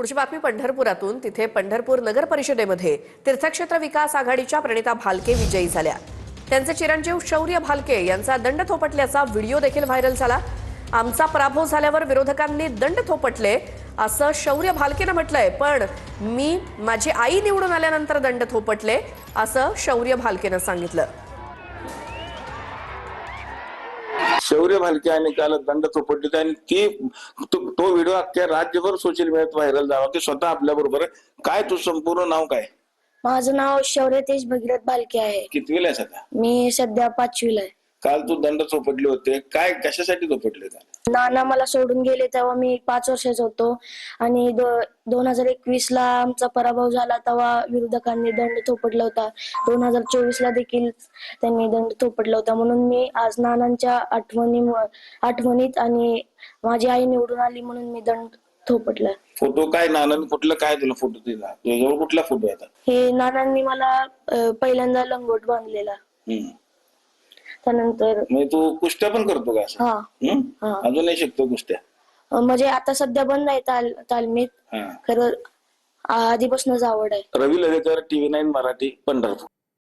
पुढची बातमी पंढरपुरातून. तिथे पंढरपूर नगर परिषदेमध्ये तीर्थक्षेत्र विकास आघाडीच्या प्रणिता भालके विजयी झाल्या. त्यांचे चिरंजीव शौर्य भालके यांचा दंड थोपटल्याचा व्हिडिओ देखील व्हायरल झाला. आमचा पराभव झाल्यावर विरोधकांनी दंड थोपटले असं शौर्य भालकेनं म्हटलंय, पण मी माझी आई निवडून आल्यानंतर दंड थोपटले असं शौर्य भालकेनं सांगितलं. शौर्य भालके यांनी काल दंड थोपटले आणि तो व्हिडिओ अख्ख्या राज्यभर सोशल मीडियात व्हायरल झाला. ते स्वतः आपल्या बरोबर. काय तू संपूर्ण नाव काय? माझं नाव शौर्य तेज भगीरथ भालके आहे. कितवीला आहेस आता? मी सध्या 5वीला आहे. काल तू दंड थोपटले होते, काय कशासाठी थोपटले? नाना मला सोडून गेले तेव्हा मी 5 वर्षाचा होतो आणि 2021ला आमचा पराभव झाला तेव्हा विरोधकांनी दंड थोपटला होता. 2024ला देखील त्यांनी दंड थोपटला होता. म्हणून मी आज नानांच्या आठवणीत आणि माझी आई निवडून आली म्हणून मी दंड थोपटला. फोटो काय नानांनी कुठलं काय तुला फोटो दिला? तुझ्याजवळ कुठला फोटो आहे? हे नानांनी मला पहिल्यांदा लंगोट बांधलेला. त्यानंतर तू कुस्त्या पण करतो का? हा, अजूनही शिकतो कुस्त्या? म्हणजे आता सध्या बंद आहे तालमीत. खरं आधीपासूनच आवड आहे. रवी लवेकर, TV9 मराठी, पंढरपूर.